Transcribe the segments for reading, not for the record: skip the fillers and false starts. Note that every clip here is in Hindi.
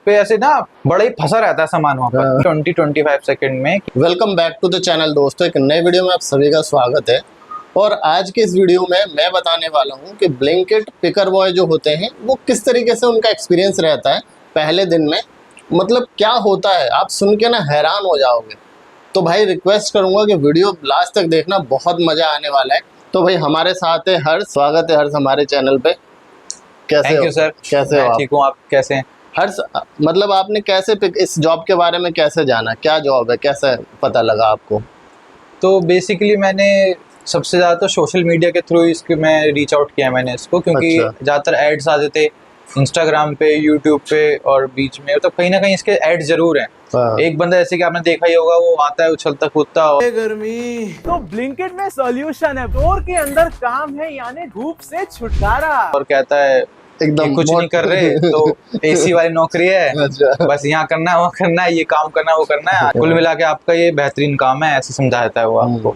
पे ऐसे ना बड़ा ही फंसा रहता है सामान वहाँ पर 20-25 सेकंड में। Welcome back to the channel दोस्तों, एक नए वीडियो में आप सभी का स्वागत है। और आज के इस वीडियो में मैं बताने वाला हूँ कि ब्लिंकिट पिकर बॉय जो होते हैं वो किस तरीके से उनका एक्सपीरियंस रहता है पहले दिन में, मतलब क्या होता है, आप सुन के ना हैरान हो जाओगे। तो भाई रिक्वेस्ट करूँगा कि वीडियो लास्ट तक देखना, बहुत मज़ा आने वाला है। तो भाई हमारे साथ है हर्ष, स्वागत है हर्ष हमारे चैनल पे। कैसे थैंक हो यू सर। कैसे हो आप? ठीक हूँ, आप कैसे हैं? हर्ष, मतलब आपने कैसे इस जॉब के बारे में कैसे जाना, क्या जॉब है, कैसे पता लगा आपको? तो बेसिकली मैंने सबसे ज़्यादा तो सोशल मीडिया के थ्रू इसके मैं रीच आउट किया मैंने इसको, क्योंकि अच्छा। ज़्यादातर एड्स आते थे इंस्टाग्राम पे, यूट्यूब पे, और बीच में तो कहीं ना कहीं इसके एड्स जरूर हैं। हाँ। एक बंदा जैसे कि आपने देखा ही होगा, वो आता है उछलता कूदता और गर्मी तो ब्लिंकिट में सॉल्यूशन है। स्टोर के अंदर काम है, यानी धूप से छुटकारा। कहता है एकदम कि कुछ नहीं कर रहे तो एसी वाली नौकरी है, अच्छा। बस यहाँ करना है, वो करना है, ये काम करना है, वो करना है, कुल मिला के आपका ये बेहतरीन काम है, ऐसे समझाता है वो आपको।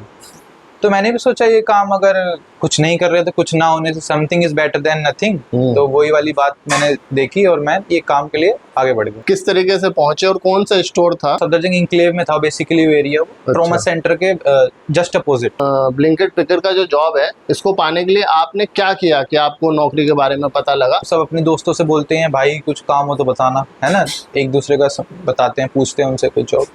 तो मैंने भी सोचा ये काम अगर कुछ नहीं कर रहे तो कुछ ना होने से something is better than nothing. तो वही वाली बात मैंने देखी और मैं ये काम के लिए आगे बढ़ गया। किस तरीके से पहुंचे और कौन सा स्टोर था? सफदरजंग इंक्लेव में था बेसिकली वो एरिया, ट्रॉमा सेंटर के जस्ट अपोजिट। ब्लिंकिट पिकर का जो जॉब है, इसको पाने के लिए आपने क्या किया कि आपको नौकरी के बारे में पता लगा? सब अपने दोस्तों से बोलते हैं भाई कुछ काम हो तो बताना, है ना, एक दूसरे का बताते हैं, पूछते हैं उनसे कुछ जॉब।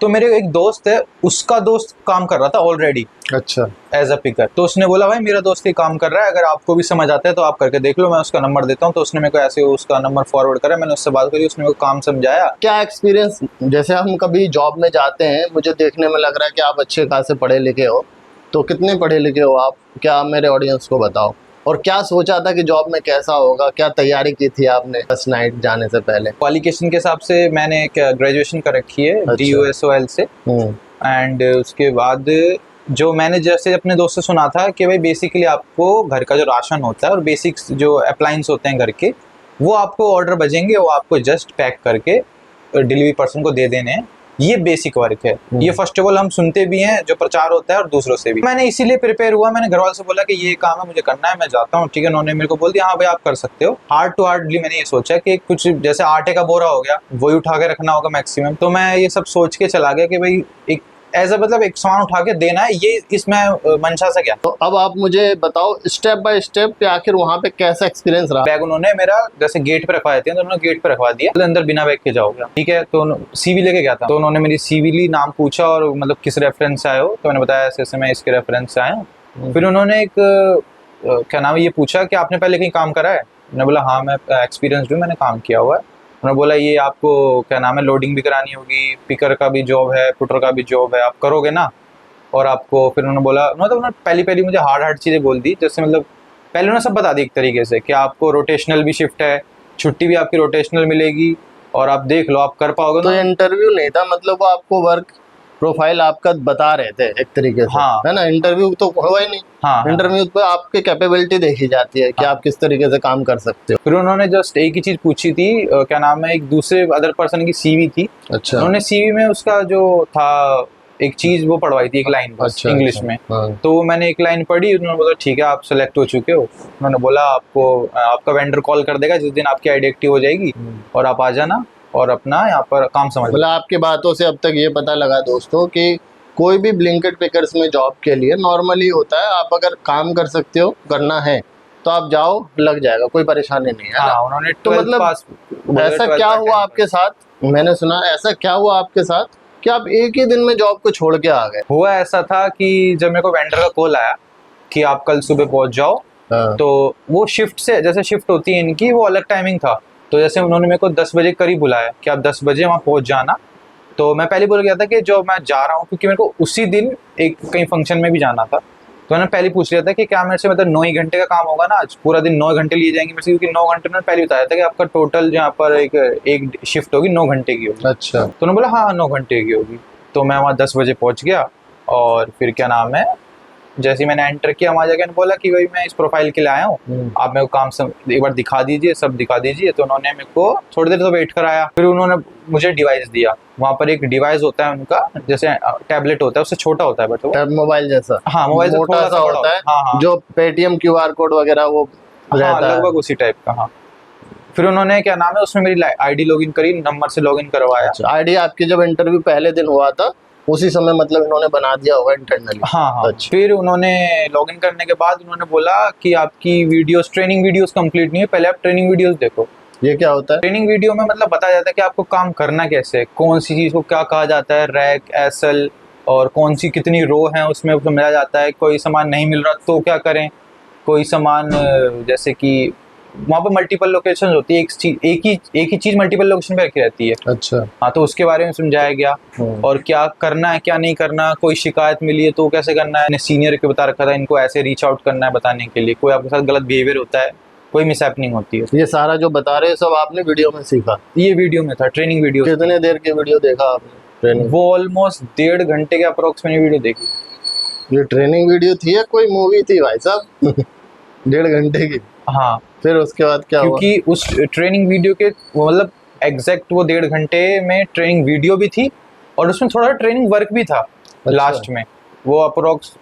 तो मेरे एक दोस्त है, उसका दोस्त काम कर रहा था ऑलरेडी अच्छा एज अ पिकर। तो उसने बोला भाई मेरा दोस्त ही काम कर रहा है, अगर आपको भी समझ आता है तो आप करके देख लो, मैं उसका नंबर देता हूँ। तो उसने मेरे को ऐसे उसका नंबर फॉरवर्ड करा, मैंने उससे बात करी, उसने मेरे को काम समझाया। क्या एक्सपीरियंस, जैसे हम कभी जॉब में जाते हैं, मुझे देखने में लग रहा है कि आप अच्छे खासे पढ़े लिखे हो, तो कितने पढ़े लिखे हो आप, क्या मेरे ऑडियंस को बताओ। और क्या सोचा था कि जॉब में कैसा होगा, क्या तैयारी की थी आपने फर्स्ट नाइट जाने से पहले? क्वालिफिकेशन के हिसाब से मैंने ग्रेजुएशन कर रखी है DUSOL से। एंड उसके बाद जो मैंने जैसे अपने दोस्त से सुना था कि भाई बेसिकली आपको घर का जो राशन होता है और बेसिक जो अप्लायंस होते हैं घर के, वो आपको ऑर्डर बजेंगे, वो आपको जस्ट पैक करके डिलीवरी पर्सन को दे देने हैं। ये बेसिक वर्क है। ये फर्स्ट ऑफ ऑल हम सुनते भी हैं, जो प्रचार होता है, और दूसरों से भी। मैंने इसीलिए प्रिपेयर हुआ, मैंने घर वालों से बोला कि ये काम है, मुझे करना है, मैं जाता हूँ, ठीक है। उन्होंने मेरे को बोल दिया हाँ भाई आप कर सकते हो। हार्ड टू हार्डली मैंने ये सोचा कि कुछ जैसे आटे का बोरा हो गया, वही उठा के रखना होगा मैक्सिमम। तो मैं ये सब सोच के चला गया कि भाई एक एज मतलब एक सामान उठा के देना है, ये इसमें मंशा से गया। तो अब आप मुझे बताओ स्टेप बाय स्टेप कि आखिर वहाँ पे कैसा एक्सपीरियंस रहा? बैग उन्होंने मेरा जैसे गेट पे रखवा देते हैं, तो उन्होंने गेट पे रखवा दिया, तो अंदर बिना बैग के जाओगे, ठीक है। तो CV लेके गया था, तो उन्होंने मेरी CV ली, नाम पूछा और मतलब किस रेफरेंस से आए हो, तो मैंने बताया ऐसे ऐसे मैं इसके रेफरेंस से आया हूँ। फिर उन्होंने एक क्या नाम है ये पूछा कि आपने पहले कहीं काम करा है? मैंने बोला हाँ मैं एक्सपीरियंस हूँ, मैंने काम किया हुआ है। उन्होंने बोला ये आपको क्या नाम है लोडिंग भी करानी होगी, पिकर का भी जॉब है, पुटर का भी जॉब है, आप करोगे ना? और आपको फिर उन्होंने बोला, मतलब उन्होंने पहली मुझे हार्ड चीज़ें बोल दी, जैसे मतलब पहले उन्होंने सब बता दी एक तरीके से कि आपको रोटेशनल भी शिफ्ट है, छुट्टी भी आपकी रोटेशनल मिलेगी, और आप देख लो आप कर पाओगे। तो इंटरव्यू नहीं था, मतलब वो आपको वर्क प्रोफाइल आपका बता रहे थे एक तरीके से, हाँ। है ना? इंटरव्यू तो हुआ ही नहीं। हाँ, इंटरव्यू पे आपकी कैपेबिलिटी देखी जाती है कि आप किस तरीके से काम कर सकते हो। फिर उन्होंने जस्ट एक ही चीज पूछी थी, क्या नाम है, एक दूसरे अदर पर्सन की CV थी। अच्छा। उन्होंने CV में उसका जो था एक चीज वो पढ़वाई थी, एक लाइन बस। अच्छा, इंग्लिश अच्छा, में। हाँ। तो मैंने एक लाइन पढ़ी, उन्होंने बोला ठीक है आप सेलेक्ट हो चुके हो। उन्होंने बोला आपको आपका वेंडर कॉल कर देगा जिस दिन आपकी ID एक्टिव हो जाएगी, और आप आ जाना और अपना यहाँ पर काम समझ। मतलब आपकी बातों से अब तक ये पता लगा दोस्तों कि कोई भी ब्लिंकिट पिकर्स में जॉब के लिए नॉर्मली होता है, आप अगर काम कर सकते हो, करना है तो आप जाओ, लग जाएगा, कोई परेशानी नहीं है। हाँ, उन्होंने तो मतलब ऐसा क्या हुआ आपके साथ, मैंने सुना ऐसा क्या हुआ आपके साथ कि आप एक ही दिन में जॉब को छोड़ के आ गए? हुआ ऐसा था कि जब मेरे को वेंडर का कॉल आया कि आप कल सुबह पहुंच जाओ, तो वो शिफ्ट से जैसे शिफ्ट होती है इनकी, वो अलग टाइमिंग था। तो जैसे उन्होंने मेरे को 10 बजे करीब बुलाया कि आप 10 बजे वहाँ पहुंच जाना। तो मैं पहले बोल गया था कि जो मैं जा रहा हूँ, क्योंकि मेरे को उसी दिन एक कहीं फंक्शन में भी जाना था। तो मैंने पहले पूछ लिया था कि क्या मेरे से मतलब 9 ही घंटे का काम होगा ना, आज पूरा दिन 9 घंटे लिए जाएंगे मेरे से, क्योंकि 9 घंटे मैंने पहले बताया था कि आपका टोटल यहाँ पर एक शिफ्ट होगी 9 घंटे की होगी। अच्छा। तो उन्होंने बोला हाँ 9 घंटे की होगी। तो मैं वहाँ 10 बजे पहुँच गया, और फिर क्या नाम है जैसे ही मैंने एंटर किया, वहाँ जाकर बोला कि भाई मैं इस प्रोफाइल के लिए आया हूँ, आप मेरे को काम एक बार दिखा दीजिए, सब दिखा दीजिए। तो उन्होंने मेरे को थोड़ी देर तो वेट कराया, फिर उन्होंने मुझे डिवाइस दिया। वहाँ पर एक डिवाइस होता है उनका, जैसे टैबलेट होता है, उससे छोटा होता है बट वो मोबाइल जैसा। हाँ, मोबाइल से मोटा सा होता है। हाँ, जो पेटीएम QR कोड वगैरह वो रहता है, लगभग उसी टाइप का। हाँ, फिर उन्होंने क्या नाम है उसमें मेरी आईडी लॉगिन करी, नंबर से लॉगिन करवाया। आईडी आपकी जब इंटरव्यू पहले दिन हुआ था उसी समय मतलब इन्होंने बना दिया होगा इंटरनली? हाँ हाँ। अच्छा। फिर उन्होंने लॉगिन करने के बाद उन्होंने बोला कि आपकी वीडियोस, ट्रेनिंग वीडियोस कंप्लीट नहीं है, पहले आप ट्रेनिंग वीडियोस देखो। ये क्या होता है? ट्रेनिंग वीडियो में मतलब बताया जाता है कि आपको काम करना कैसे है, कौन सी चीज़ को क्या कहा जाता है, रैक, एसएल, और कौन सी कितनी रो है उसमें समझाया जाता है। कोई सामान नहीं मिल रहा तो क्या करें, कोई सामान जैसे कि वहाँ पर मल्टीपल लोकेशन होती है, एक ही चीज़ मल्टीपल लोकेशन पे रखी रहती है। अच्छा। हाँ, तो उसके बारे में समझाया गया और क्या करना है क्या नहीं करना, कोई शिकायत मिली है तो कैसे करना है। सीनियर को बता रखा था इनको ऐसे रीच आउट करना है बताने के लिए, कोई आपके साथ गलत बिहेवियर होता है, कोई मिसहैपनिंग होती है। ये सारा जो बता रहे हैं सब आपने वीडियो में सीखा? ये वीडियो में था, ट्रेनिंग वीडियो। कितने देर की वीडियो देखा आपने ट्रेनिंग? वो ऑलमोस्ट 1.5 घंटे के अप्रोक्स मैंने वीडियो देखी। ये ट्रेनिंग वीडियो थी या कोई मूवी थी भाई साहब? 1.5 घंटे की? हाँ। फिर उसके बाद क्या हुआ? क्योंकि उस ट्रेनिंग वीडियो के मतलब एग्जैक्ट वो 1.5 घंटे में ट्रेनिंग वीडियो भी थी और उसमें थोड़ा ट्रेनिंग वर्क भी था। अच्छा। लास्ट में वो अप्रोक्स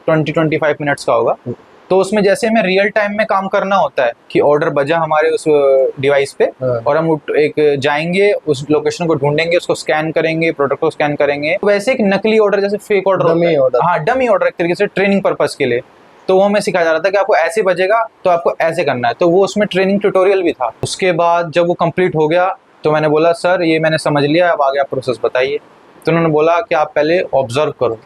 20-25 मिनट्स का होगा। तो उसमें जैसे हमें रियल टाइम में काम करना होता है कि ऑर्डर बजा हमारे उस डिवाइस पे और हम एक जाएंगे उस लोकेशन को ढूंढेंगे, उसको स्कैन करेंगे, प्रोडक्ट को स्कैन करेंगे। वैसे एक नकली ऑर्डर जैसे फेक ऑर्डर होता है, हाँ डमी ऑर्डर एक तरीके से ट्रेनिंग पर्पस के लिए। तो वो हमें सिखाया जा रहा था कि आपको ऐसे बजेगा तो आपको ऐसे करना है, तो वो उसमें ट्रेनिंग ट्यूटोरियल भी था। उसके बाद जब वो कंप्लीट हो गया तो मैंने बोला सर ये मैंने समझ लिया, अब आगे आप प्रोसेस बताइए। तो उन्होंने बोला कि आप पहले ऑब्जर्व करो,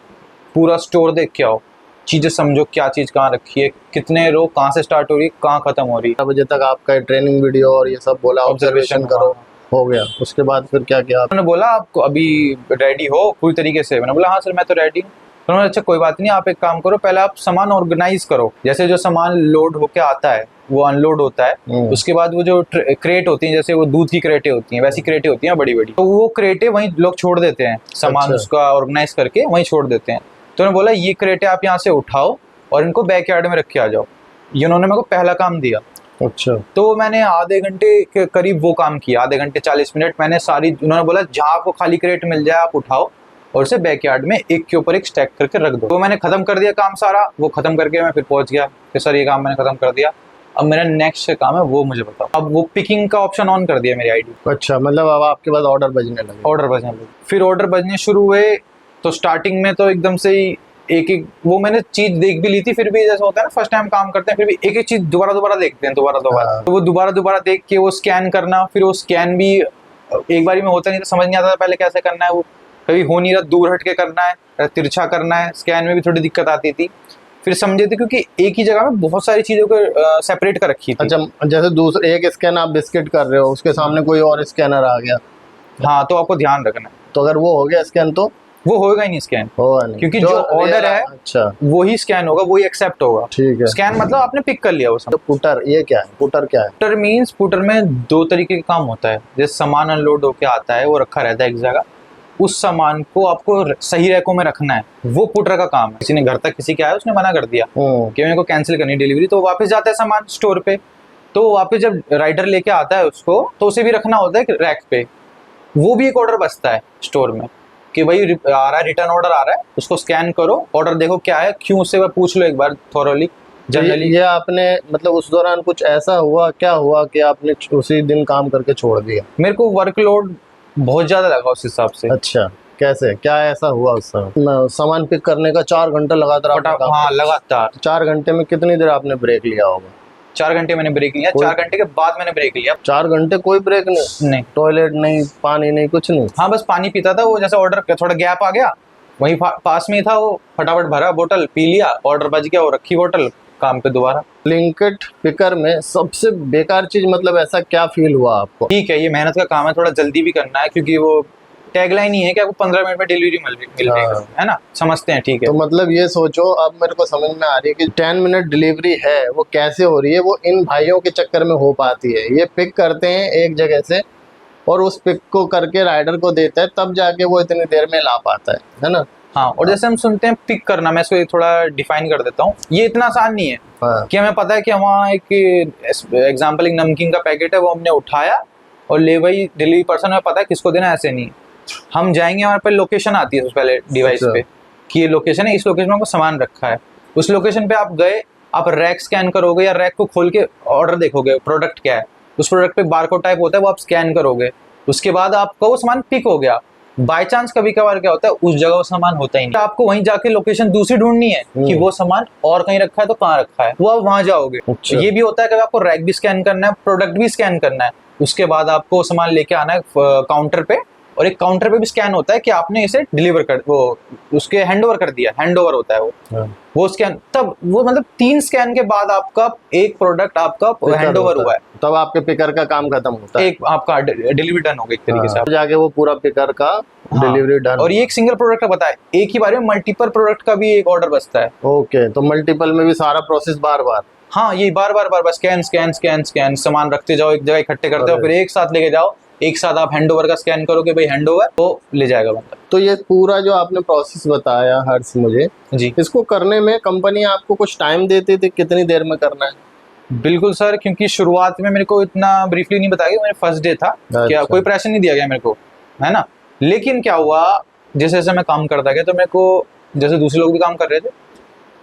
पूरा स्टोर देख के आओ, चीज़ें समझो क्या चीज़ कहाँ रखी है, कितने रो कहाँ से स्टार्ट हो रही है कहाँ खत्म हो रही है। 4 बजे तक आपका ट्रेनिंग वीडियो और ये सब बोला ऑब्जर्वेशन करो, हो गया। उसके बाद फिर क्या किया? उन्होंने बोला आपको अभी रेडी हो पूरी तरीके से? मैंने बोला हाँ सर मैं तो रेडी हूँ। उन्होंने अच्छा कोई बात नहीं, आप एक काम करो, पहले आप सामान ऑर्गेनाइज करो। जैसे जो सामान लोड होके आता है वो अनलोड होता है, उसके बाद वो जो क्रेट होती हैं, जैसे वो दूध की क्रेटें होती हैं वैसी क्रेटें होती हैं बड़ी बड़ी, तो वो क्रेटें वहीं लोग छोड़ देते हैं, सामान अच्छा। उसका ऑर्गेनाइज करके वहीं छोड़ देते हैं। तो उन्होंने बोला ये क्रेटें आप यहाँ से उठाओ और इनको बैकयार्ड में रख के आ जाओ। ये उन्होंने मेरे को पहला काम दिया। अच्छा। तो मैंने आधे घंटे के करीब वो काम किया, आधे घंटे 40 मिनट मैंने सारी, उन्होंने बोला जहाँ आपको खाली क्रेट मिल जाए आप उठाओ और उसे बैकयार्ड में एक के ऊपर एक स्टैक करके रख दो। तो मैंने खत्म कर दिया काम सारा, वो खत्म करके मैं फिर पहुंच गया कि सर ये काम मैंने खत्म कर दिया, अब मेरा नेक्स्ट काम है वो मुझे बताओ। अब वो पिकिंग का ऑप्शन ऑन कर दिया मेरी आईडी। अच्छा, मतलब अब आपके पास ऑर्डर बजने लगे? ऑर्डर बजने लगे। फिर ऑर्डर बजने शुरू हुए तो स्टार्टिंग में तो एकदम से ही एक एक वो मैंने चीज देख भी ली थी, फिर भी जैसा होता है ना फर्स्ट टाइम काम करते हैं फिर भी एक एक चीज दोबारा देखते हैं दोबारा। तो वो दोबारा देख के वो स्कैन करना, फिर वो स्कैन भी एक बारी में होता नहीं था, समझ नहीं आता था पहले कैसे करना है, वो कभी हो नहीं रहा, दूर हट के करना है, तिरछा करना है, स्कैन में भी थोड़ी दिक्कत आती थी। फिर समझे थे क्योंकि एक ही जगह में बहुत सारी चीजों को सेपरेट कर रखी थी। अच्छा, जैसे दूसरे एक स्कैन आप बिस्किट कर रहे हो, उसके सामने कोई और स्कैनर आ गया, हाँ तो आपको ध्यान रखना है। तो अगर वो हो गया स्कैन तो वो होगा ही नहीं स्कैन, होगा नहीं, क्योंकि जो ऑर्डर है अच्छा वही स्कैन होगा, वही एक्सेप्ट होगा। ठीक है। स्कैन मतलब आपने पिक कर लिया वो सब। तो पुटर ये क्या है? पुटर क्या है? पुटर मीन्स, पुटर में 2 तरीके का काम होता है। जैसे सामान अनलोड होके आता है वो रखा रहता है एक जगह, उस सामान को आपको सही रैकों में रखना है, वो पुटर का काम है। किसी ने घर तक किसी के आया उसने मना कर दिया कि मेरे को कैंसिल करनी डिलीवरी, तो वापस जाता है सामान स्टोर पे, तो वापस जब राइडर लेके आता है उसको तो उसे भी रखना होता है रैक पे। वो भी एक ऑर्डर बचता है स्टोर में कि भाई आ रहा है, रिटर्न ऑर्डर आ रहा है, उसको स्कैन करो, ऑर्डर देखो क्या है, क्यों, उससे वह पूछ लो एक बार थॉरोली जनरली। ये आपने मतलब उस दौरान कुछ ऐसा हुआ, क्या हुआ कि आपने उसी दिन काम करके छोड़ दिया? मेरे को वर्कलोड बहुत ज्यादा लगा उस हिसाब से। अच्छा, कैसे, क्या ऐसा हुआ उस समय? सामान पिक करने का 4 घंटा लगातार? हाँ लगातार। 4 घंटे में कितनी देर आपने ब्रेक लिया होगा? 4 घंटे मैंने ब्रेक लिया, 4 घंटे के बाद मैंने ब्रेक लिया। 4 घंटे कोई ब्रेक नहीं? टॉयलेट नहीं, पानी नहीं, कुछ नहीं? हाँ बस पानी पीता था, वो जैसे ऑर्डर थोड़ा गैप आ गया वहीं पास में ही था, वो फटाफट भरा बोतल, पी लिया, ऑर्डर बच गया, वो रखी बोतल, काम पे दोबारा। ब्लिंकिट पिकर में सबसे बेकार चीज मतलब ऐसा क्या फील हुआ आपको? ठीक है ये मेहनत का काम है, थोड़ा जल्दी भी करना है क्योंकि वो टैगलाइन ही है कि आपको 15 मिनट में डिलीवरी मिल रही है ना, समझते हैं ठीक है। तो मतलब ये सोचो, अब मेरे को समझ में आ रही है कि 10 मिनट डिलीवरी है वो कैसे हो रही है, वो इन भाइयों के चक्कर में हो पाती है। ये पिक करते हैं एक जगह से और उस पिक को करके राइडर को देता है, तब जाके वो इतनी देर में ला पाता है ना। हाँ, और जैसे हम सुनते हैं पिक करना, मैं इसको थोड़ा डिफाइन कर देता हूँ, ये इतना आसान नहीं है। हाँ। कि हमें पता है कि वहाँ एक एग्जाम्पल एक नमकीन का पैकेट है, वो हमने उठाया और ले वही डिलीवरी पर्सन, हमें पता है किसको देना, ऐसे नहीं। हम जाएंगे, हमारे पे लोकेशन आती है उससे पहले डिवाइस पे कि ये लोकेशन है, इस लोकेशन में आपको सामान रखा है। उस लोकेशन पे आप गए, आप रैक स्कैन करोगे या रैक को खोल के ऑर्डर देखोगे प्रोडक्ट क्या है, उस प्रोडक्ट पे बारकोड टाइप होता है, वो आप स्कैन करोगे, उसके बाद आपका वो सामान पिक हो गया। बाय चांस कभी कभार क्या होता है, उस जगह वो सामान होता ही नहीं, आपको वहीं जाके लोकेशन दूसरी ढूंढनी है कि वो सामान और कहीं रखा है तो कहाँ रखा है, वो आप वहां जाओगे। अच्छा। ये भी होता है कि आपको रैक भी स्कैन करना है, प्रोडक्ट भी स्कैन करना है, उसके बाद आपको सामान लेके आना है काउंटर पे, और एक काउंटर पे भी स्कैन होता है कि आपने इसे डिलीवर कर वो उसके हैंडओवर कर दिया, हैंडओवर होता है वो स्कैन, तब वो मतलब 3 स्कैन के बाद आपका एक प्रोडक्ट आपका हैंडओवर हुआ है, तब आपके पिकर का काम खत्म होता है, एक आपका डिलीवरी डन हो गई एक तरीके से। जाके वो पूरा पिकर का डिलीवरी डन। और ये एक सिंगल प्रोडक्ट का बताया, एक ही बार में मल्टीपल प्रोडक्ट का भी एक ऑर्डर बचता है। ओके, तो मल्टीपल में भी सारा प्रोसेस बार बार। हाँ, ये बार बार स्कैन स्कैन स्कैन स्कैन सामान रखते जाओ, एक जगह इकट्ठे करते हो, फिर एक साथ लेके जाओ, एक साथ आप हैंडओवर का स्कैन करोगे, भाई हैंडओवर तो ले जाएगा बंदा। तो ये पूरा जो आपने प्रोसेस बताया हर्ष मुझे, जी इसको करने में कंपनी आपको कुछ टाइम देती थी, कितनी देर में करना है? बिल्कुल सर, क्योंकि शुरुआत में मेरे को इतना ब्रीफली नहीं बताया, मेरा फर्स्ट डे था, क्या कोई प्रेशर नहीं दिया गया मेरे को, है ना। लेकिन क्या हुआ, जैसे जैसे मैं काम करता गया तो मेरे को, जैसे दूसरे लोग भी काम कर रहे थे,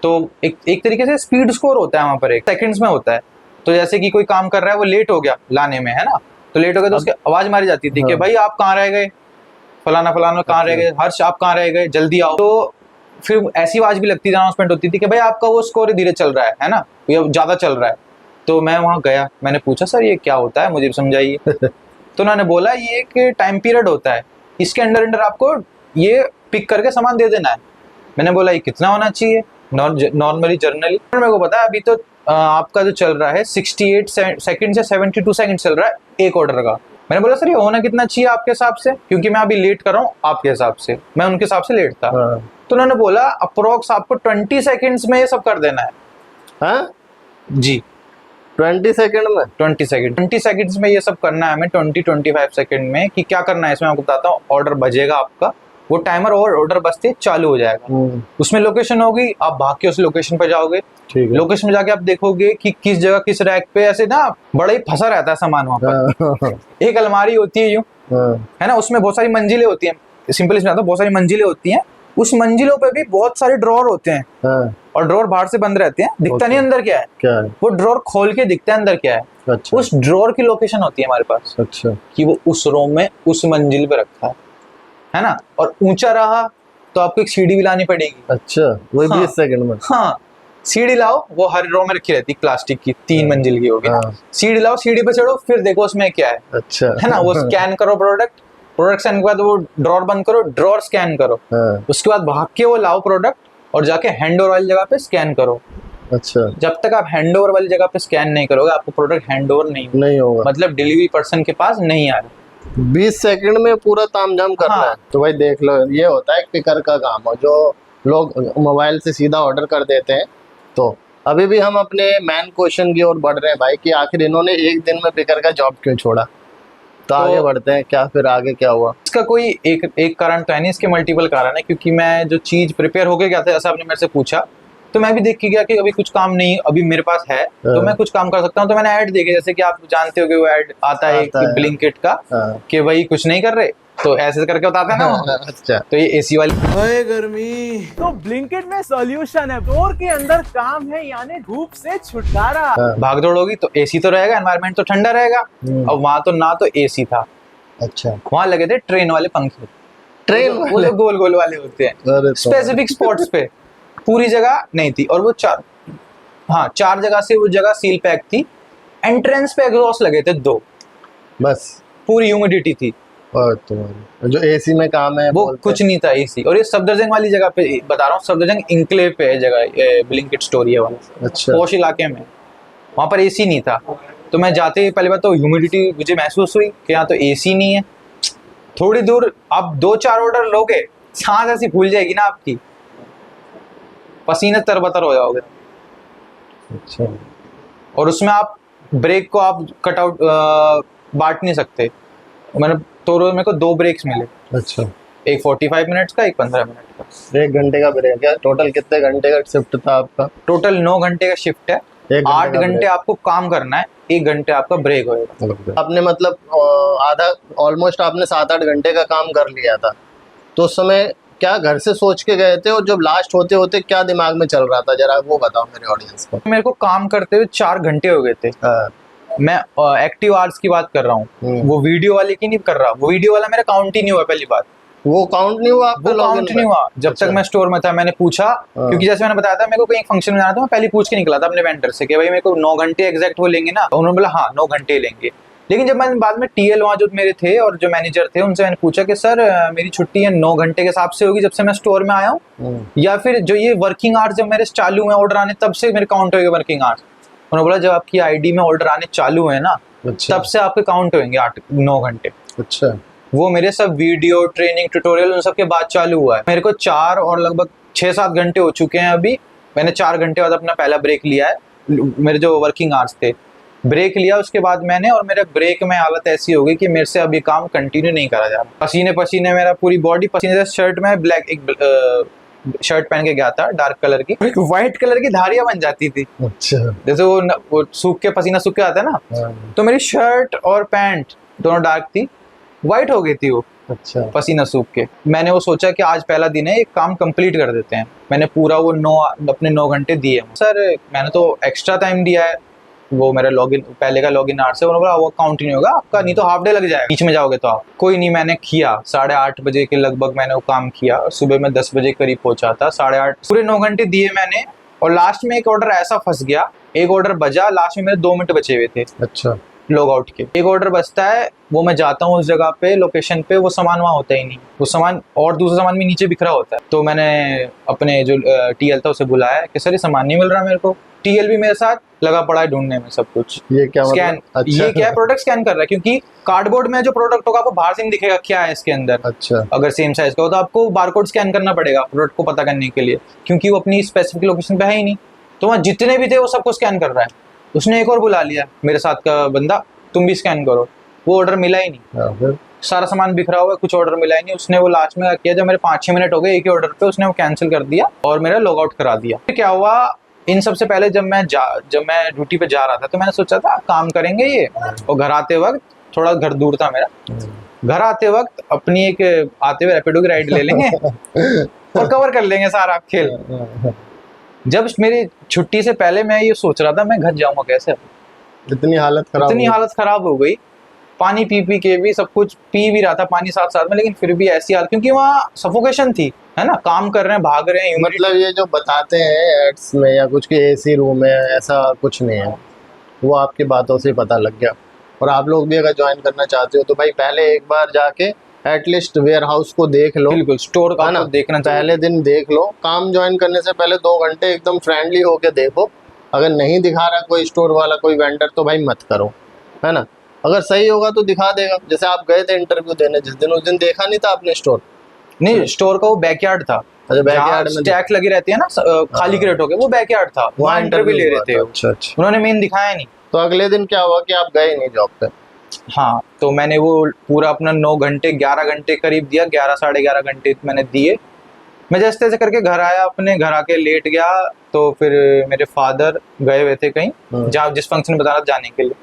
तो एक तरीके से स्पीड स्कोर होता है वहाँ पर, एक सेकंड्स में होता है। तो जैसे कि कोई काम कर रहा है, वो लेट हो गया लाने में, है ना, तो लेट हो गया तो उसकी आवाज मारी जाती थी कि भाई आप कहाँ रह गए, फलाना फलाना कहाँ रह गए, हर्ष आप कहाँ रह गए, जल्दी आओ। तो फिर ऐसी आवाज भी लगती थी, अनाउंसमेंट होती थी कि भाई आपका वो स्कोर धीरे चल रहा है ना, ये ज्यादा चल रहा है। तो मैं वहाँ गया, मैंने पूछा सर ये क्या होता है, मुझे समझाइए। तो उन्होंने बोला ये एक टाइम पीरियड होता है, इसके अंदर आपको ये पिक करके सामान दे देना है। मैंने बोला ये कितना होना चाहिए नॉर्मली जर्नली? मेरे को पता है अभी तो आपका जो चल रहा है 68 सेकंड से 72 सेकंड चल रहा है एक ऑर्डर का। मैंने बोला सर ये होना कितना चाहिए आपके हिसाब से, क्योंकि मैं अभी लेट कर रहा हूँ आपके हिसाब से, मैं उनके हिसाब से लेट था। तो उन्होंने बोला अप्रोक्स आपको 20 सेकंड्स में ये सब कर देना है। हाँ जी 20 सेकंड में? 20 सेकंड्स में ये सब करना है हमें, 20-25 सेकंड में। कि क्या करना है इसमें आपको बताता हूँ। ऑर्डर बजेगा आपका, वो टाइमर और ऑर्डर बजते चालू हो जाएगा, उसमें लोकेशन होगी, आप भाग के उस लोकेशन पे जाओगे। लोकेशन में जाके आप देखोगे कि किस जगह किस रैक पे, ऐसे ना बड़ा ही फंसा रहता है सामान वहां पर। एक अलमारी होती है यूं, है ना, उसमें बहुत सारी मंजिलें होती हैं, सिंपल इसमें आता है, बहुत सारी मंजिलें होती हैं, उस मंजिलों पे भी बहुत सारे ड्रॉर होते हैं, और ड्रॉर बाहर से बंद रहते हैं, दिखता नहीं अंदर क्या है, वो ड्रॉर खोल के दिखता है अंदर क्या है। अच्छा। उस ड्रॉर की लोकेशन होती है हमारे पास, अच्छा, कि वो उस रूम में उस मंजिल पे रखा है ना। और ऊंचा रहा तो आपको एक सीढ़ी भी लानी पड़ेगी। अच्छा, वही 20 सेकंड में? हाँ, सीढ़ी लाओ, वो हर रो में रखी रहती है, प्लास्टिक की 3 मंजिल की होगी ना। सीढ़ी लाओ, सीढ़ी पे चढ़ो, फिर देखो उसमें क्या है। अच्छा, है ना, वो स्कैन करो प्रोडक्ट स्कैन के बाद वो ड्रॉर बंद करो, ड्रॉर स्कैन करो, उसके बाद भाग के वो लाओ प्रोडक्ट और जाके हैंडओवर वाली जगह पे स्कैन करो। अच्छा, जब तक आप हैंडओवर वाली जगह पे स्कैन नहीं करोगे, आपको प्रोडक्ट हैंडओवर नहीं होगा, मतलब डिलीवरी पर्सन के पास नहीं आ रहा। 20 सेकंड में पूरा तामझाम करना है। तो भाई देख लो, ये होता है पिकर का काम, और जो लोग मोबाइल से सीधा ऑर्डर कर देते हैं। तो अभी भी हम अपने मेन क्वेश्चन की ओर बढ़ रहे हैं भाई, कि आखिर इन्होंने एक दिन में पिकर का जॉब क्यों छोड़ा। तो आगे बढ़ते हैं, क्या फिर आगे क्या हुआ? इसका कोई एक कारण तो है नहीं, इसके मल्टीपल कारण है। क्योंकि मैं जो चीज प्रिपेयर होके गया था, जैसा आपने मेरे से पूछा, तो मैं भी देख के गया कि अभी कुछ काम नहीं, अभी मेरे पास है तो मैं कुछ काम कर सकता हूँ। तो मैंने ऐड देखे, जैसे कि आप जानते हो कि वो ऐड आता है ब्लिंकिट का, कि भाई कुछ नहीं कर रहे, तो ऐसे करके बताते हैं ना। अच्छा, तो ये एसी वाली हाय गर्मी, तो ब्लिंकिट में सॉल्यूशन है, स्टोर के अंदर काम है, यानी धूप से छुटकारा। भाग दौड़ होगी तो एसी तो रहेगा, एनवायरनमेंट तो ठंडा रहेगा। और वहां तो ना तो एसी था। अच्छा, वहां लगे थे ट्रेन वाले पंखे, ट्रेन वो जो गोल गोल वाले होते हैं, स्पेसिफिक स्पॉट्स पे, पूरी जगह नहीं थी। और वो 4 जगह से वो जगह सील पैक थी। एंट्रेंस पे एग्जॉस्ट लगे थे 2, बस। पूरी ह्यूमिडिटी थी। और तो जो एसी में काम है वो कुछ नहीं था एसी। और ये सफदरजंग वाली जगह पे बता रहा हूँ, सफदरजंग इंक्लेव पे है जगह, ब्लिंकिट स्टोर है वाला। अच्छा। पोश इलाके में, वहाँ पर एसी नहीं था। तो मैं जाते ही पहली बात तो ह्यूमिडिटी मुझे महसूस हुई कि यहाँ तो एसी नहीं है। थोड़ी दूर आप 2-4 ऑर्डर लोगे, सांस ऐसी फूल जाएगी ना आपकी, पसीने तरबतर हो जाओगे। अच्छा। और उसमें आप ब्रेक को आप कट आउट बांट नहीं सकते। मेरे को 2 ब्रेक्स मिले। अच्छा। एक 45 मिनट्स का, एक 15 मिनट का। 1 घंटे का ब्रेक है। टोटल कितने घंटे का शिफ्ट था आपका? टोटल 9 घंटे का शिफ्ट है। 8 घंटे आपको काम करना है, 1 घंटे आपका ब्रेक होगा। आपने मतलब आधा ऑलमोस्ट आपने 7-8 घंटे का काम कर लिया था। तो उस समय क्या घर से सोच के गए थे, और जब लास्ट होते होते क्या दिमाग में चल रहा था, जरा वो बताओ मेरे ऑडियंस को। मेरे को काम करते हुए 4 घंटे हो गए थे। मैं एक्टिव आवर्स की बात कर रहा हूँ, वो वीडियो वाले की नहीं कर रहा। वो वीडियो वाला मेरा काउंट ही नहीं हुआ पहली बात। वो काउंट नहीं हुआ आपका? वो काउंट नहीं हुआ जब अच्छा। तक मैं स्टोर में था। मैंने पूछा, क्योंकि जैसे मैंने बताया था मेरे को कहीं फंक्शन में जाना था, मैं पहले पूछ के निकला था अपने वेंडर से कि भाई मेरे को 9 घंटे एग्जैक्ट वो लेंगे ना। उन्होंने बोला हाँ 9 घंटे लेंगे। लेकिन जब मैंने बाद में टीएल वहाँ जो मेरे थे और जो मैनेजर थे उनसे मैंने पूछा कि सर मेरी छुट्टी है 9 घंटे के हिसाब से होगी जब से मैं स्टोर में आया हूँ, या फिर जो ये वर्किंग आवर्स जब मेरे चालू हैं ऑर्डर आने तब से मेरे काउंट होंगे वर्किंग आवर्स? उन्होंने बोला जब आपकी आईडी में ऑर्डर आने चालू है ना, अच्छा। तब से आपके काउंट होंगे 8-9 घंटे। अच्छा। वो मेरे सब वीडियो ट्रेनिंग ट्यूटोरियल उन सब के बाद चालू हुआ है। मेरे को 4 और लगभग 6-7 घंटे हो चुके हैं अभी। मैंने 4 घंटे बाद अपना पहला ब्रेक लिया है, मेरे जो वर्किंग आवर्स थे ब्रेक लिया उसके बाद मैंने, और मेरे ब्रेक में हालत ऐसी हो गई कि मेरे से अभी काम कंटिन्यू नहीं करा जा रहा। पसीने पसीने मेरा पूरी बॉडी पसीने से, शर्ट में ब्लैक एक शर्ट पहन के गया था डार्क कलर की, व्हाइट कलर की धारियां बन जाती थी। अच्छा। जैसे वो सूख के पसीना सूख के आता है ना, तो मेरी शर्ट और पैंट दोनों डार्क थी, व्हाइट हो गई थी वो। अच्छा। पसीना सूख के मैंने वो सोचा कि आज पहला दिन है, एक काम कंप्लीट कर देते हैं। मैंने पूरा वो अपने 9 घंटे दिए। सर मैंने तो एक्स्ट्रा टाइम दिया है, वो मेरा लॉगिन पहले का लॉगिन आवर्स है। उन्होंने बोला वो काउंट नहीं होगा आपका, नहीं तो हाफ डे लग जाएगा बीच में जाओगे तो आप। कोई नहीं, मैंने किया 8:30 बजे के लगभग मैंने वो काम किया। सुबह में 10 बजे करीब पहुंचा था, 8:30 पूरे 9 घंटे दिए मैंने। और लास्ट में एक ऑर्डर ऐसा फंस गया, एक ऑर्डर बजा, लास्ट में मेरे 2 मिनट बचे हुए थे अच्छा लॉग आउट के। एक ऑर्डर बचता है, वो मैं जाता हूँ उस जगह पे लोकेशन पे, वो सामान वहाँ होता ही नहीं, वो सामान और दूसरा सामान भी नीचे बिखरा होता है। तो मैंने अपने जो टीएल था उसे बुलाया कि सर ये सामान नहीं मिल रहा मेरे को। टीएल भी मेरे साथ लगा पड़ा है ढूंढने में सब कुछ। ये क्या स्कैन मतलब? अच्छा। ये क्या है, प्रोडक्ट स्कैन कर रहा है, क्योंकि कार्डबोर्ड में जो प्रोडक्ट होगा आपको बाहर से नहीं दिखेगा क्या है इसके अंदर। अच्छा। अगर सेम साइज का हो तो आपको बारकोड स्कैन करना पड़ेगा प्रोडक्ट को पता करने के लिए, क्योंकि वो अपनी स्पेसिफिक लोकेशन पे है ही नहीं। तो वहाँ जितने भी थे वो सबको स्कैन कर रहा है। उसने एक और बुला लिया मेरे साथ का बंदा, तुम भी स्कैन करो। वो ऑर्डर मिला ही नहीं, सारा सामान बिखरा हुआ है, कुछ ऑर्डर मिला ही नहीं। उसने वो लास्ट में किया, जब मेरे 5-6 मिनट हो गए एक ही ऑर्डर पे, उसने वो कैंसिल कर दिया और मेरा लॉग आउट करा दिया। फिर क्या हुआ, इन सबसे पहले जब मैं ड्यूटी पे जा रहा था तो मैंने सोचा था काम करेंगे ये, और घर आते वक्त, थोड़ा घर दूर था मेरा, घर आते वक्त अपनी एक आते हुए रैपिडो की राइड ले लेंगे और कवर कर लेंगे सारा खेल। जब मेरी छुट्टी से पहले मैं ये सोच रहा था मैं घर जाऊंगा कैसे, इतनी हालत खराब हो गई। पानी पी पी के भी, सब कुछ पी भी रहा था पानी साथ साथ में, लेकिन फिर भी ऐसी हालत, क्योंकि वहाँ सफोकेशन थी, है ना, काम कर रहे हैं, भाग रहे हैं। मतलब ये जो बताते हैं एड्स में या कुछ के एसी रूम है, ऐसा कुछ नहीं है, वो आपकी बातों से पता लग गया। और आप लोग भी अगर ज्वाइन करना चाहते हो तो भाई पहले एक बार जाके एटलीस्ट वेयर हाउस को देख लो। बिल्कुल, स्टोर का ना देखना, पहले दिन देख लो। काम ज्वाइन करने से पहले 2 घंटे एकदम फ्रेंडली होके देखो। अगर नहीं दिखा रहा कोई स्टोर वाला, कोई वेंडर, तो भाई मत करो, है ना। अगर सही होगा तो दिखा देगा। जैसे आप गए थे इंटरव्यू देने जिस दिन, उस दिन देखा नहीं था आपने स्टोर? नहीं, स्टोर का वो बैकयार्ड था। अच्छा, बैकयार्ड में स्टैक लगी रहती है ना खाली क्रेट होके, वो बैकयार्ड था, वहाँ इंटरव्यू ले रहे थे। अच्छा अच्छा। उन्होंने मेन दिखाया नहीं। तो अगले दिन क्या हुआ कि आप गए नहीं जॉब पे? हाँ, तो मैंने वो पूरा अपना 9 घंटे 11 घंटे करीब दिया, 11 साढ़े 11 घंटे मैंने दिए। मैं जैसे तैसे करके घर आया, अपने घर आके लेट गया। तो फिर मेरे फादर गए हुए थे कहीं, जहाँ जिस फंक्शन में बता रहा था जाने के लिए।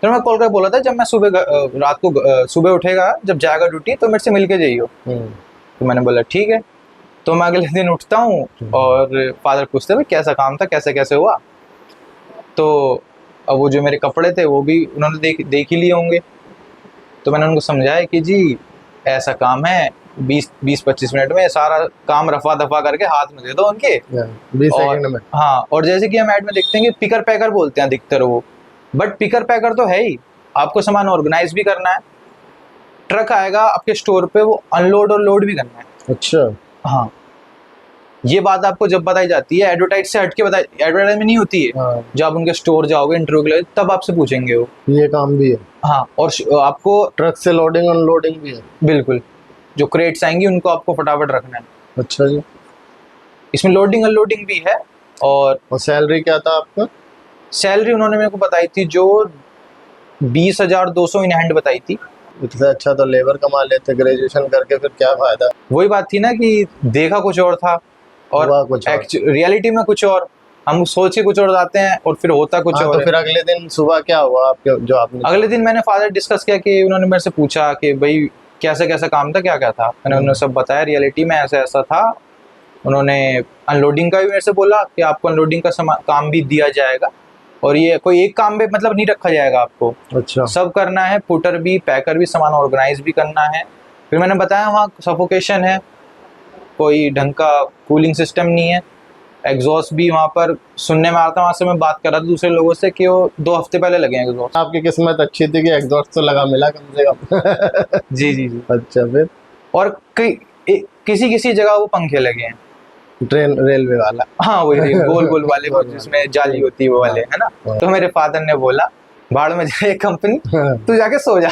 तो मैं कॉल कर बोला था जब मैं रात को सुबह उठेगा, जब जाएगा ड्यूटी तो मेरे से मिल के जाइयो। तो मैंने बोला ठीक है। तो मैं अगले दिन उठता हूँ और फादर पूछते भाई कैसा काम था, कैसे कैसे हुआ। तो अब वो जो मेरे कपड़े थे वो भी उन्होंने देख ही लिए होंगे। तो मैंने उनको समझाया कि जी ऐसा काम है, 20-25 मिनट में सारा काम रफा दफा करके हाथ में दे दो उनके, 20 सेकंड में। हाँ, और जैसे कि हम ऐड में देखते हैं कि पिकर पैकर बोलते हैं अधिकतर वो, बट पिकर पैकर तो है ही, आपको सामान ऑर्गेनाइज भी करना है। ट्रक आएगा आपके स्टोर पे, वो अनलोड और लोड भी करना है। अच्छा। हाँ, ये बात आपको जब बताई जाती है, एडवर्टाइज से हटके बताई, एडवर्टाइज में नहीं होती है। हाँ। जब आप उनके स्टोर जाओगे इंटरव्यू के लिए तब आपसे पूछेंगे वो, ये काम भी है। हाँ, और आपको ट्रक से लोडिंग अनलोडिंग भी है। बिल्कुल, जो क्रेट्स आएंगी उनको आपको फटाफट रखना है। अच्छा जी। इसमें लोडिंग अनलोडिंग भी है। और सैलरी क्या था आपका? सैलरी उन्होंने मेरे को बताई थी जो 20,200 इन हैंड बताई थी। इससे अच्छा तो लेबर कमा लेते ग्रेजुएशन करके, फिर क्या फायदा। वही बात थी ना कि देखा कुछ और था और रियलिटी में कुछ और, हम सोच के कुछ और जाते हैं और फिर होता कुछ और। तो फिर अगले दिन सुबह क्या हुआ आपके, जो आपने? अगले दिन मैंने फादर डिस्कस किया कि उन्होंने मेरे से पूछा कि भाई कैसा कैसा काम था, क्या क्या था। मैंने उन्हें सब बताया, रियलिटी में ऐसा ऐसा था। उन्होंने अनलोडिंग का भी मेरे से बोला कि आपको अनलोडिंग का काम भी दिया जाएगा, और ये कोई एक काम पे मतलब नहीं रखा जाएगा आपको, अच्छा। सब करना है, पुटर भी पैकर भी, सामान ऑर्गेनाइज भी करना है। फिर मैंने बताया वहाँ सफोकेशन है, कोई ढंग का कूलिंग सिस्टम नहीं है, एग्जॉस्ट भी वहाँ पर सुनने में आता है, वहाँ से मैं बात कर रहा था दूसरे लोगों से कि वो 2 हफ्ते पहले लगे हैं एग्जॉस्ट। आपकी किस्मत अच्छी थी कि एग्जॉस्ट तो लगा मिला कम से कम। जी जी जी। अच्छा, फिर? और किसी किसी जगह वो पंखे लगे हैं, ट्रेन रेलवे वाला? हाँ वही गोल गोल वाले वो जिसमें जाली होती है वो वाले, है ना। तो मेरे फादर ने बोला भाड़ में जाए कंपनी, तू जाके सो जा।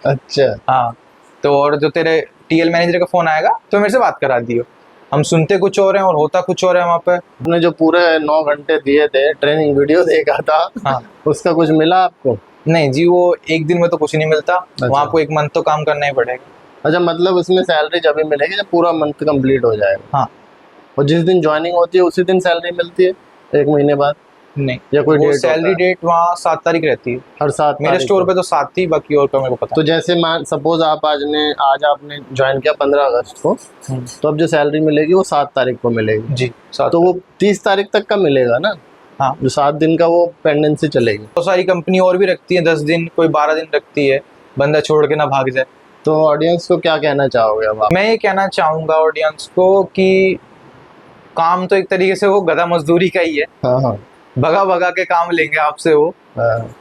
अच्छा। हाँ, तो और जो तेरे टीएल मैनेजर का फोन आएगा तो मेरे से बात करा दियो। हम सुनते कुछ और हैं और होता कुछ और है वहाँ पे। आपने जो पूरे 9 घंटे दिए थे, ट्रेनिंग वीडियो देखा था, हाँ। उसका कुछ मिला आपको? नहीं जी, वो एक दिन में तो कुछ नहीं मिलता। वहाँ आपको 1 मंथ तो काम करना ही पड़ेगा। अच्छा, मतलब उसमें सैलरी जब भी मिलेगी जब पूरा मंथ कंप्लीट हो जाएगा? हाँ। और जिस दिन ज्वाइनिंग होती है उसी दिन सैलरी मिलती है 1 महीने बाद? नहीं, या कोई वो डेट सैलरी डेट वहाँ 7 तारीख रहती है हर 7 मेरे स्टोर पे, तो 7 थी, बाकी और का मेरे को पता। तो जैसे मान सपोज आप आज आपने ज्वाइन किया 15 अगस्त को, तो अब जो सैलरी मिलेगी वो 7 तारीख को मिलेगी जी। 7 तो वो 30 तारीख तक का मिलेगा ना? हाँ, जो 7 दिन का वो पेंडेंसी चलेगी। तो सारी कंपनी और भी रखती है 10 दिन, कोई 12 दिन रखती है, बंदा छोड़ के ना भाग जाए। तो ऑडियंस को क्या कहना चाहोगे अब आप? मैं ये कहना चाहूँगा ऑडियंस को कि काम तो एक तरीके से वो गधा मजदूरी का ही है। हाँ हाँ भगा भगा के काम लेंगे आपसे वो। हाँ।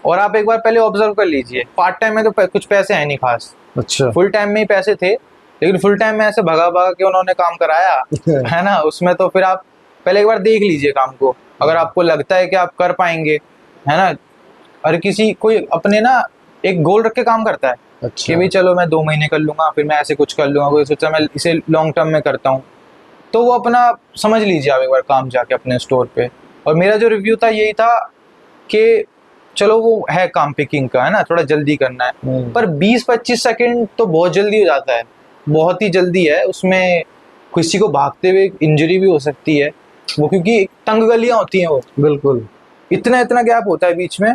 और आप एक बार पहले ऑब्जर्व कर लीजिए, पार्ट टाइम में तो कुछ पैसे हैं नहीं खास, अच्छा। फुल टाइम में ही पैसे थे, लेकिन फुल टाइम में ऐसे भगा भगा के उन्होंने काम कराया है ना, उसमें तो फिर आप पहले एक बार देख लीजिए काम को, अगर आपको लगता है कि आप कर पाएंगे, है ना। हर किसी कोई अपने ना एक गोल रख के काम करता है। अच्छा। कि भाई चलो मैं 2 महीने कर लूंगा, फिर मैं ऐसे कुछ कर लूंगा, कोई सोचा मैं इसे लॉन्ग टर्म में करता हूँ, तो वो अपना समझ लीजिए आप एक बार काम जाके अपने स्टोर पे। और मेरा जो रिव्यू था यही था कि चलो वो है काम पिकिंग का, है ना, थोड़ा जल्दी करना है, पर 20-25 सेकंड तो बहुत जल्दी हो जाता है, बहुत ही जल्दी है। उसमें किसी को भागते हुए इंजरी भी हो सकती है वो, क्योंकि तंग गलियां होती हैं वो, बिल्कुल। इतना इतना गैप होता है बीच में,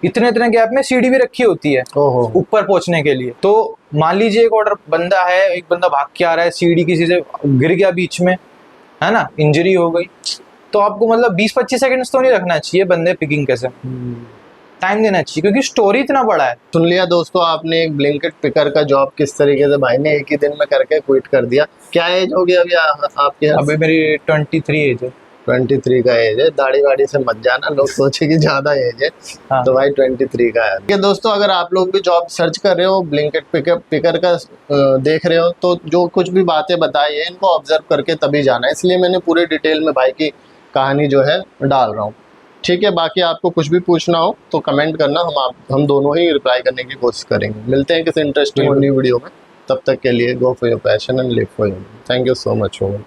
इतने इतने गैप में सीढ़ी भी रखी होती है ऊपर पहुंचने के लिए। तो मान लीजिए एक ऑर्डर बंदा है, एक बंदा भाग के आ रहा है, सीढ़ी किसी से गिर गया बीच में, है ना, इंजरी हो गई, तो आपको मतलब 20-25 सेकंड्स तो नहीं रखना चाहिए बंदे पिकिंग कैसे, टाइम देना चाहिए, क्योंकि स्टोरी इतना बड़ा है। सुन लिया दोस्तों आपने एक ब्लिंकिट पिकर का जॉब किस तरीके से भाई ने एक ही दिन में करके क्विट कर दिया। क्या एज हो गया अभी आपके? अभी मेरी 23 एज है। 23 का एज है। दाढ़ी वाड़ी से मत जाना, लोग सोचे कि ज्यादा एज है। हाँ। तो भाई 23 का है। ये दोस्तों अगर आप लोग भी जॉब सर्च कर रहे हो, ब्लिंकिट पिकर का देख रहे हो, तो जो कुछ भी बातें बताई है इनको ऑब्जर्व करके तभी जाना है। इसलिए मैंने पूरे डिटेल में भाई की कहानी जो है डाल रहा हूँ, ठीक है। बाकी आपको कुछ भी पूछना हो तो कमेंट करना, हम दोनों ही रिप्लाई करने की कोशिश करेंगे। मिलते हैं किसी इंटरेस्टिंग न्यू वीडियो में, तब तक के लिए go for your passion and live for your. Thank you so much.